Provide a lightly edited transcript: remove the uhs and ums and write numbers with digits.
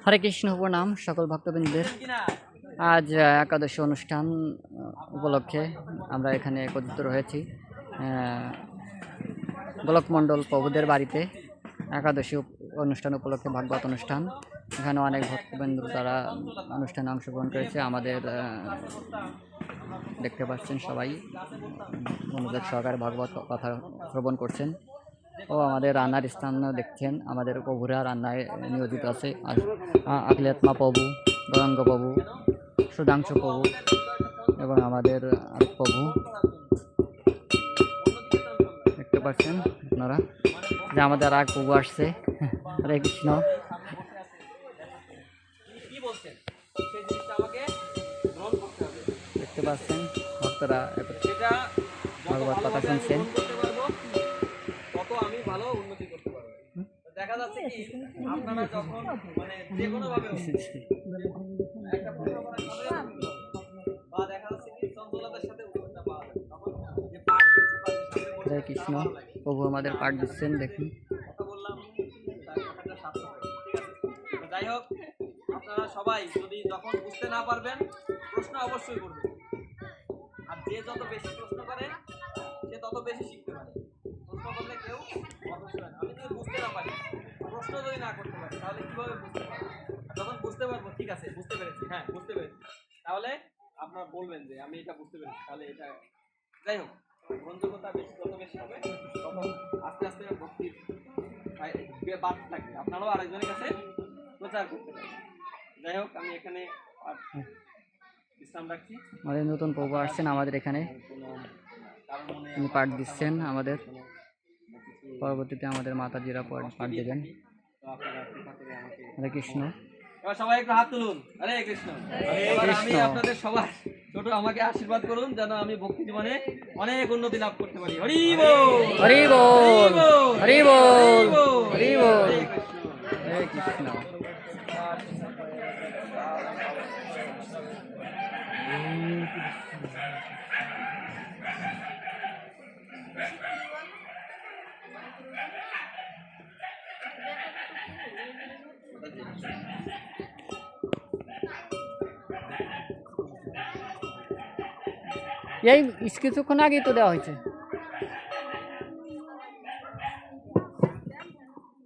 হরে কৃষ্ণ প্রণাম সকল ভক্তবৃন্দের। আজ একাদশী অনুষ্ঠান উপলক্ষে আমরা এখানে একত্রিত হয়েছি গোলক মণ্ডল প্রভুদের বাড়িতে। একাদশী অনুষ্ঠান উপলক্ষে ভাগবত অনুষ্ঠান, এখানে অনেক ভক্তবৃন্দ তারা অনুষ্ঠানে অংশগ্রহণ করেছে। আমাদের দেখতে পাচ্ছেন সবাই মনোযোগ সহকারে ভাগবত কথা শ্রবণ করছেন ও আমাদের রান্নার স্থান দেখছেন। আমাদের প্রভুরা রান্নায় নিয়োজিত আছে। আখিলাত্মা প্রভু, গৌরাঙ্গ প্রভু, সুধাংশু প্রভু এবং আমাদের প্রভু দেখতে পাচ্ছেন আপনারা যে আমাদের আর প্রভু আসছে। হরে কৃষ্ণ। দেখতে পাচ্ছেন ভক্তরা ভাগবত কথা শুনছেন। দেখা যাচ্ছে কি আপনারা যখন মানে যে কোনো ভাবে একটা বা দেখা যাচ্ছে কি চঞ্চলতার সাথে উত্তরটা পাওয়া যায় তখন যে পাঠ হরে কৃষ্ণ। প্রভু আমাদের পাঠ দিচ্ছেন, দেখুন। কথা বললাম তার কথাটা সার্থক হয়। ঠিক আছে, তো যাই হোক আপনারা সবাই যদি যখন বুঝতে না পারবেন প্রশ্ন অবশ্যই করবেন। আর যে যত বেশি প্রশ্ন করে সে তত বেশি শিখতে পারে। প্রশ্ন করলে কেউ অবশ্যই হয় না। আমি যদি বুঝতে না পারি, প্রশ্ন যদি না করতে পারি, তাহলে কিভাবে বুঝতে পারবো? আর যখন বুঝতে পারবো, ঠিক আছে বুঝতে পেরেছি, হ্যাঁ বুঝতে পেরেছি, তাহলে আপনারা বলবেন যে আমি এটা বুঝতে পেরেছি, তাহলে এটা যাই হোক গ্রহণযোগ্যতা বেশি যত বেশি হবে তখন আস্তে আস্তে ভক্তির বাড়তে থাকবে। আপনারাও আরেকজনের কাছে প্রচার করতে পারবেন। যাই হোক আমি এখানে বিশ্রাম রাখছি। আমাদের নতুন প্রভু আসছেন আমাদের এখানে, তিনি পাঠ দিচ্ছেন আমাদের। পরবর্তীতে আমাদের মাতাজিরা পাঠ দেবেন। হরে কৃষ্ণ। এবার সবাই একটু হাত তুলুন। হরে কৃষ্ণ। এবার আমি আপনাদের সবার ছোট আমাকে আশীর্বাদ করুন যেন আমি ভক্তি জীবনে অনেক উন্নতি লাভ করতে পারি। হরি বল, হরি বল, হরি বল, হরি বল। হরে কৃষ্ণ। এই কিছুক্ষণ আগেই তো দেওয়া হয়েছে।